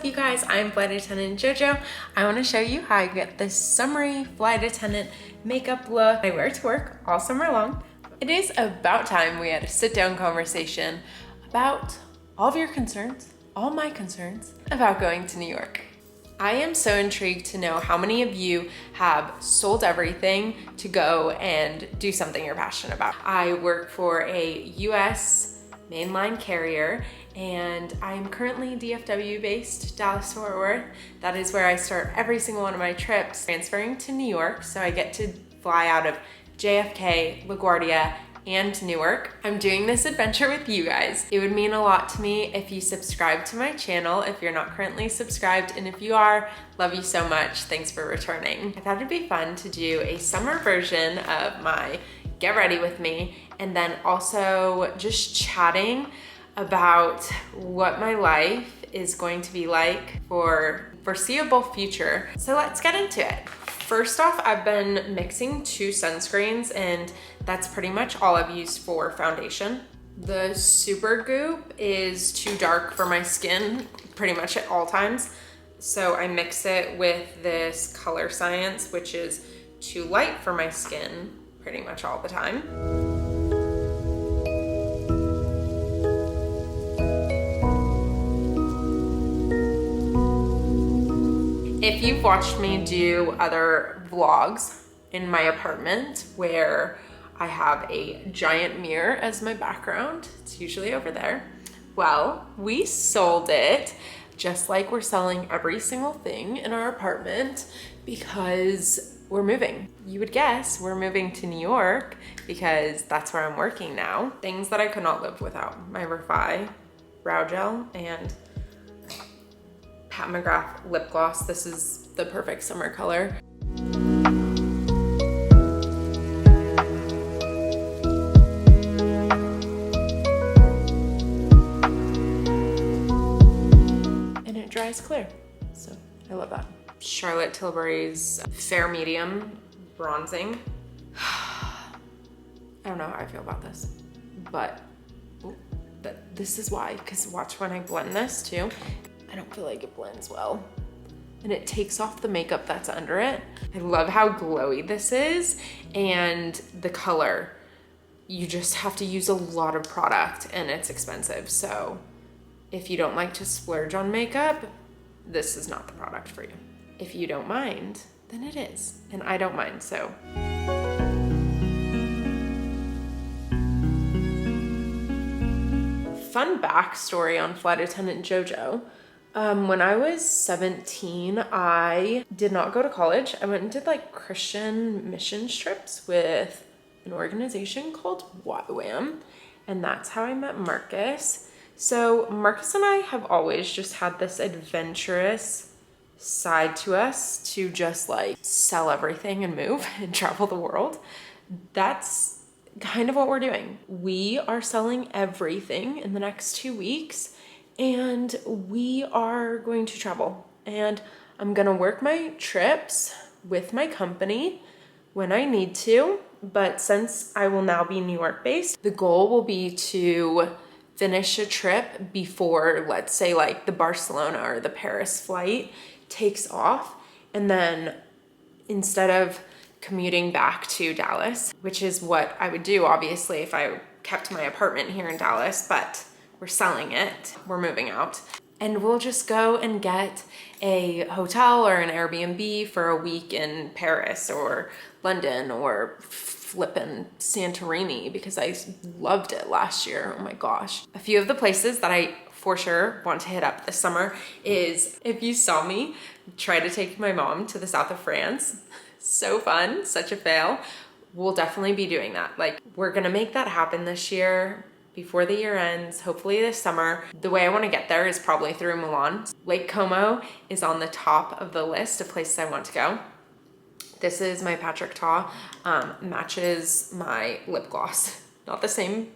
up, you guys? I'm Flight Attendant JoJo. I want to show you how I get this summery flight attendant makeup look I wear to work all summer long. It is about time we had a sit-down conversation about all of your concerns, all my concerns about going to New York. I am so intrigued to know how many of you have sold everything to go and do something you're passionate about. I work for a US mainline carrier and I'm currently DFW based, Dallas-Fort Worth. That is where I start every single one of my trips, transferring to New York. So I get to fly out of JFK, LaGuardia, and Newark. I'm doing this adventure with you guys. It would mean a lot to me if you subscribe to my channel if you're not currently subscribed, and if you are, love you so much. Thanks for returning. I thought it'd be fun to do a summer version of my Get Ready With Me, and then also just chatting about what my life is going to be like for foreseeable future. So let's get into it. First off, I've been mixing 2 sunscreens and that's pretty much all I've used for foundation. The Super Goop is too dark for my skin pretty much at all times. So I mix it with this Color Science, which is too light for my skin pretty much all the time. If you've watched me do other vlogs in my apartment where I have a giant mirror as my background, it's usually over there. Well, we sold it just like we're selling every single thing in our apartment because we're moving. You would guess we're moving to New York because that's where I'm working now. Things that I could not live without: my Refi brow gel and MCGRATH lip gloss. This is the perfect summer color. And it dries clear, so I love that. Charlotte Tilbury's Fair Medium Bronzing. I don't know how I feel about this, but this is why, because watch when I blend this too. I don't feel like it blends well. And it takes off the makeup that's under it. I love how glowy this is, and the color. You just have to use a lot of product and it's expensive. So if you don't like to splurge on makeup, this is not the product for you. If you don't mind, then it is. And I don't mind, so. Fun backstory on Flight Attendant JoJo. When I was 17, I did not go to college. I went and did like Christian mission trips with an organization called YWAM, and that's how I met Marcus. So Marcus and I have always just had this adventurous side to us to just like sell everything and move and travel the world. That's kind of what we're doing. We are selling everything in the next 2 weeks. And we are going to travel, and I'm gonna work my trips with my company when I need to. But since I will now be New York based, the goal will be to finish a trip before, let's say, like the Barcelona or the Paris flight takes off. And then instead of commuting back to Dallas, which is what I would do obviously if I kept my apartment here in Dallas, but we're selling it, we're moving out, and we'll just go and get a hotel or an Airbnb for a week in Paris or London or flippin' Santorini, because I loved it last year. Oh my gosh. A few of the places that I for sure want to hit up this summer is, if you saw me try to take my mom to the south of France, so fun, such a fail. We'll definitely be doing that. Like, we're gonna make that happen this year, before the year ends, hopefully this summer. The way I want to get there is probably through Milan. Lake Como is on the top of the list of places I want to go. This is my Patrick Ta, matches my lip gloss. Not the same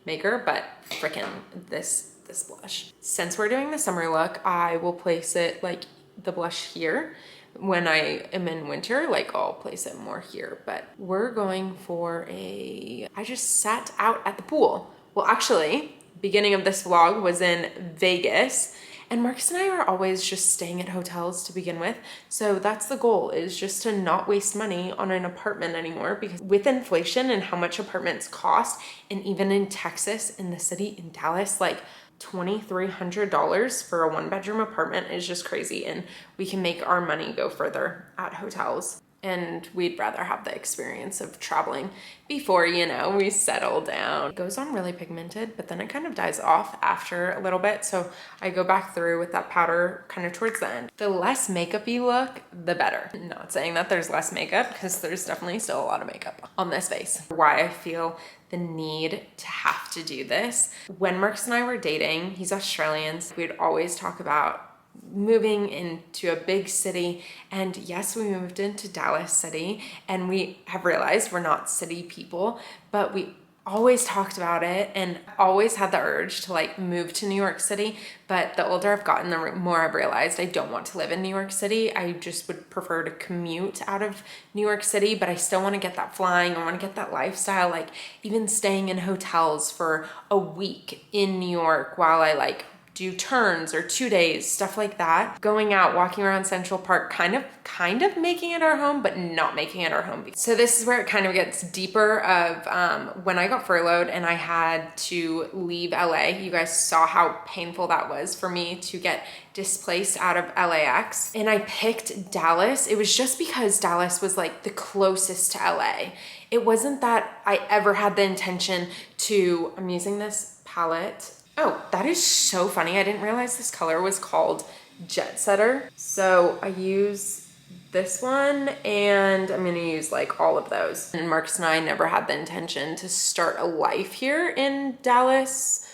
maker, but frickin' this blush. Since we're doing the summer look, I will place it like the blush here. When I am in winter, like I'll place it more here, but we're going for I just sat out at the pool. Well, actually, beginning of this vlog was in Vegas, And Marcus and I are always just staying at hotels to begin with. So that's the goal, is just to not waste money on an apartment anymore, because with inflation and how much apartments cost, and even in Texas, in the city, in Dallas, like $2,300 for a 1-bedroom apartment is just crazy. And we can make our money go further at hotels. And we'd rather have the experience of traveling before, you know, we settle down. It goes on really pigmented, but then it kind of dies off after a little bit. So I go back through with that powder kind of towards the end. The less makeup-y look, the better. Not saying that there's less makeup, because there's definitely still a lot of makeup on this face. Why I feel the need to have to do this. When Marcus and I were dating, he's Australian, so we'd always talk about moving into a big city. And yes, we moved into Dallas City, and we have realized we're not city people, but we always talked about it and always had the urge to like move to New York City. But the older I've gotten, the more I've realized I don't want to live in New York City. I just would prefer to commute out of New York City, but I still want to get that flying. I want to get that lifestyle, like even staying in hotels for a week in New York while I like do turns or 2 days, stuff like that. Going out, walking around Central Park, kind of making it our home, but not making it our home. So this is where it kind of gets deeper of when I got furloughed and I had to leave LA. You guys saw how painful that was for me to get displaced out of LAX. And I picked Dallas. It was just because Dallas was like the closest to LA. It wasn't that I ever had the intention to, I'm using this palette. Oh, that is so funny. I didn't realize this color was called Jet Setter. So I use this one, and I'm gonna use like all of those. And Marcus and I never had the intention to start a life here in Dallas.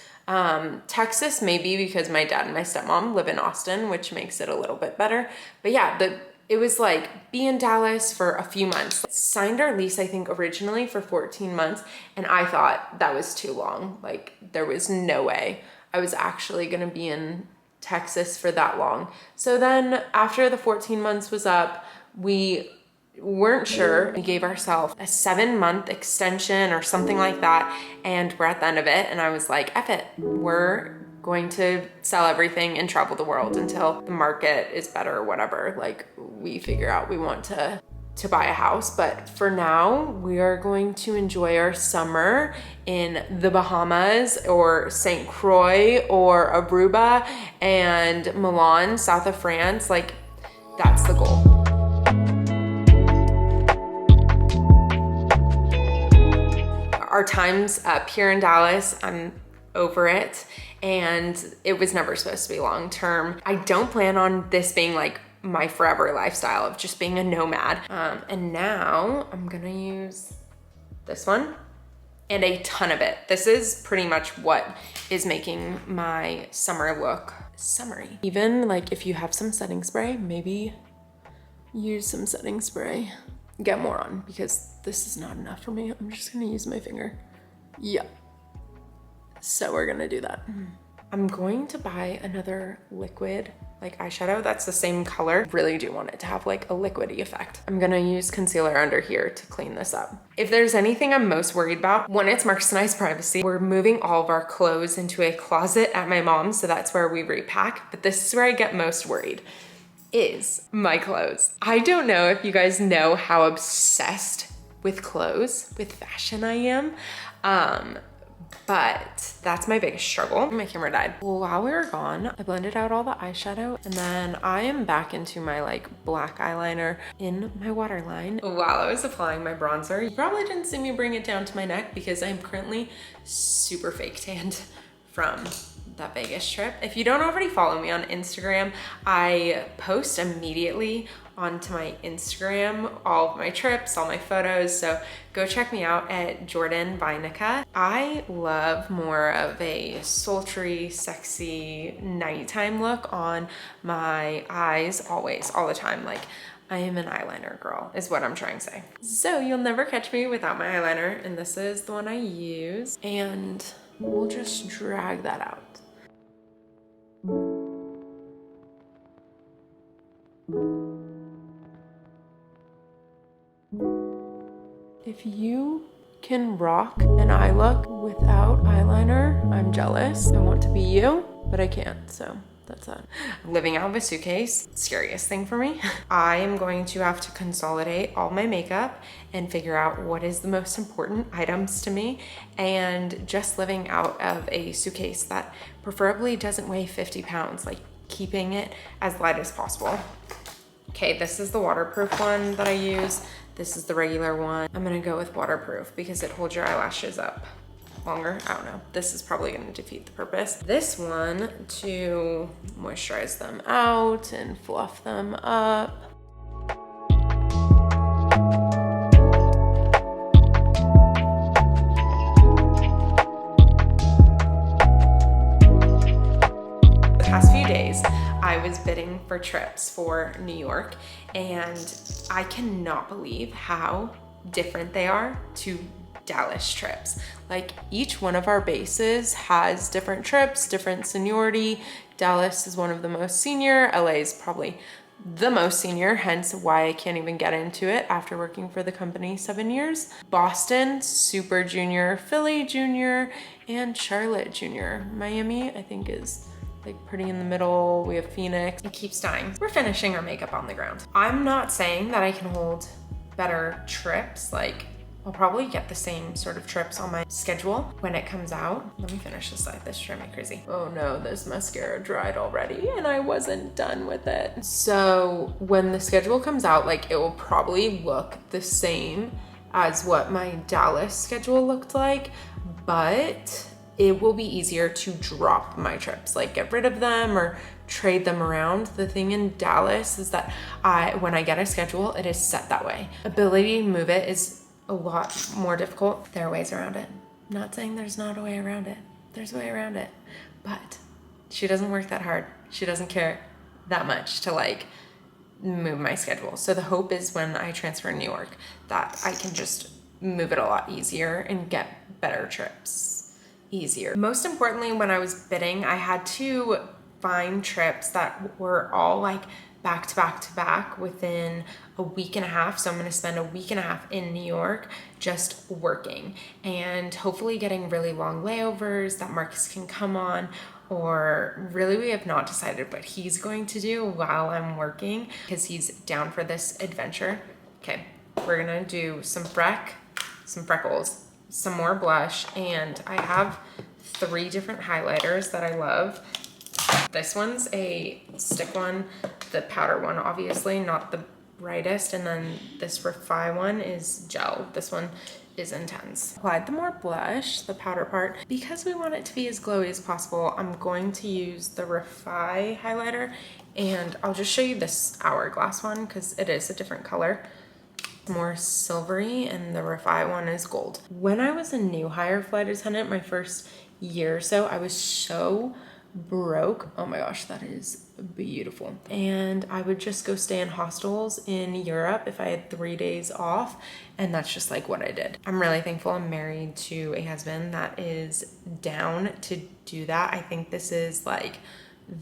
Texas, maybe because my dad and my stepmom live in Austin, which makes it a little bit better. But yeah, it was like be in Dallas for a few months. Signed our lease, I think originally for 14 months. And I thought that was too long. Like there was no way I was actually gonna be in Texas for that long. So then after the 14 months was up, we weren't sure. We gave ourselves a 7-month extension or something like that. And we're at the end of it. And I was like, F it, we're going to sell everything and travel the world until the market is better or whatever. Like we figure out we want to buy a house. But for now, we are going to enjoy our summer in the Bahamas or St. Croix or Aruba and Milan, south of France. Like that's the goal. Our time's up here in Dallas. I'm over it. And it was never supposed to be long term. I don't plan on this being like my forever lifestyle of just being a nomad. And now I'm gonna use this one and a ton of it. This is pretty much what is making my summer look summery. Even like if you have some setting spray, maybe use some setting spray. Get more on, because this is not enough for me. I'm just gonna use my finger. Yeah. So we're gonna do that. I'm going to buy another liquid like eyeshadow that's the same color. Really do want it to have like a liquidy effect. I'm gonna use concealer under here to clean this up. If there's anything I'm most worried about, one, it's Marcus and I's privacy. We're moving all of our clothes into a closet at my mom's, so that's where we repack. But this is where I get most worried, is my clothes. I don't know if you guys know how obsessed with clothes, with fashion I am. But that's my biggest struggle. My camera died. While we were gone, I blended out all the eyeshadow, and then I am back into my like black eyeliner in my waterline. While I was applying my bronzer, you probably didn't see me bring it down to my neck because I'm currently super fake tanned from that Vegas trip. If you don't already follow me on Instagram, I post immediately onto my Instagram all of my trips, all my photos, so go check me out at Jordan Vinica. I love more of a sultry, sexy nighttime look on my eyes, always, all the time. Like I am an eyeliner girl is what I'm trying to say. So you'll never catch me without my eyeliner, and this is the one I use, and we'll just drag that out. If you can rock an eye look without eyeliner, I'm jealous. I want to be you, but I can't, so That's it. Living out of a suitcase, scariest thing for me. I am going to have to consolidate all my makeup and figure out what is the most important items to me, and just living out of a suitcase that preferably doesn't weigh 50 pounds, like keeping it as light as possible. Okay, this is the waterproof one that I use. This is the regular one. I'm gonna go with waterproof because it holds your eyelashes up longer. I don't know. This is probably gonna defeat the purpose. This one to moisturize them out and fluff them up. The past few days, I was bidding for trips for New York, and I cannot believe how different they are to Dallas trips. Like, each one of our bases has different trips, different seniority. Dallas is one of the most senior. LA is probably the most senior, hence why I can't even get into it after working for the company 7 years. Boston, super junior, Philly junior, and Charlotte junior. Miami, I think, is like pretty in the middle. We have Phoenix. It keeps dying. We're finishing our makeup on the ground. I'm not saying that I can hold better trips. Like, I'll probably get the same sort of trips on my schedule when it comes out. Let me finish this side. This is driving me crazy. Oh no, this mascara dried already and I wasn't done with it. So when the schedule comes out, like, it will probably look the same as what my Dallas schedule looked like, but it will be easier to drop my trips, like get rid of them or trade them around. The thing in Dallas is that when I get a schedule, it is set that way. Ability to move it is a lot more difficult. There are ways around it. I'm not saying there's not a way around it. There's a way around it, but she doesn't work that hard. She doesn't care that much to like move my schedule. So the hope is when I transfer to New York that I can just move it a lot easier and get better trips easier. Most importantly, when I was bidding, I had to find trips that were all like back to back to back within a week and a half. So I'm going to spend a week and a half in New York just working and hopefully getting really long layovers that Marcus can come on, or really we have not decided what he's going to do while I'm working because he's down for this adventure. Okay, we're going to do some freckles, some more blush, and I have 3 different highlighters that I love. This one's a stick one, the powder one, obviously, not the brightest. And then this Refi one is gel. This one is intense. Applied the more blush, the powder part. Because we want it to be as glowy as possible, I'm going to use the Refi highlighter, and I'll just show you this hourglass one because it is a different color. More silvery, and the Refi one is gold. When I was a new hire flight attendant, my first year or so, I was so broke. Oh my gosh, that is beautiful. And I would just go stay in hostels in Europe if I had 3 days off, and that's just like what I did. I'm really thankful I'm married to a husband that is down to do that. I think this is like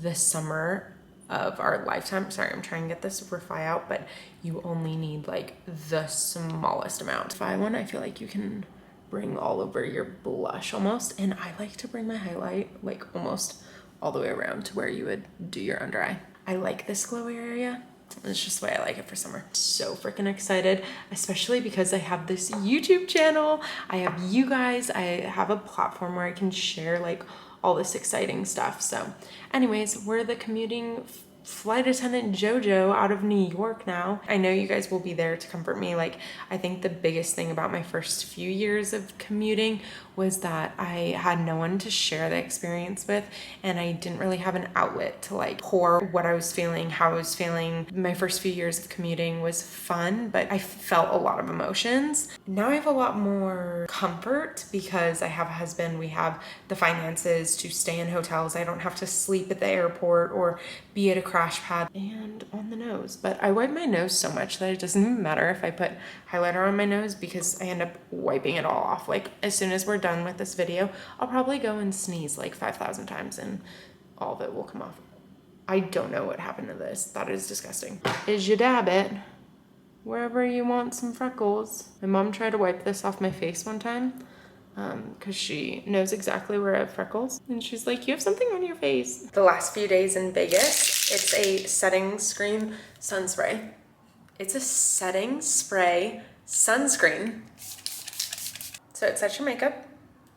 the summer of our lifetime. Sorry, I'm trying to get this Refi out, but you only need like the smallest amount. Refi one, I feel like you can bring all over your blush almost, and I like to bring my highlight like almost all the way around to where you would do your under eye. I like this glowy area. It's just the way I like it for summer. So freaking excited, especially because I have this YouTube channel. I have you guys. I have a platform where I can share like all this exciting stuff. So anyways, we're the commuting flight attendant JoJo out of New York now. I know you guys will be there to comfort me. Like, I think the biggest thing about my first few years of commuting was that I had no one to share the experience with, and I didn't really have an outlet to like pour what I was feeling, how I was feeling. My first few years of commuting was fun, but I felt a lot of emotions. Now I have a lot more comfort because I have a husband. We have the finances to stay in hotels. I don't have to sleep at the airport or be at a crash pad. And on the nose, but I wipe my nose so much that it doesn't even matter if I put highlighter on my nose because I end up wiping it all off. Like, as soon as we're done with this video, I'll probably go and sneeze like 5,000 times and all of it will come off. I don't know what happened to this. That is disgusting. Is you dab it wherever you want some freckles. My mom tried to wipe this off my face one time. because she knows exactly where I have freckles. And she's like, you have something on your face. The last few days in Vegas, it's a setting screen sunspray. It's a setting spray sunscreen. So it sets your makeup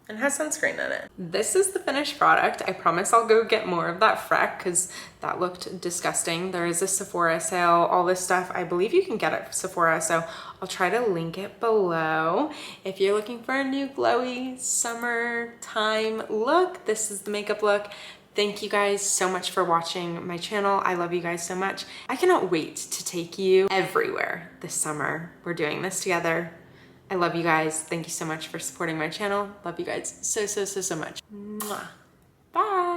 and has sunscreen in it. This is the finished product. I promise I'll go get more of that Freck because that looked disgusting. There is a Sephora sale, all this stuff. I believe you can get it at Sephora, so I'll try to link it below. If you're looking for a new glowy summertime look, this is the makeup look. Thank you guys so much for watching my channel. I love you guys so much. I cannot wait to take you everywhere this summer. We're doing this together. I love you guys. Thank you so much for supporting my channel. Love you guys so much. Mwah. Bye.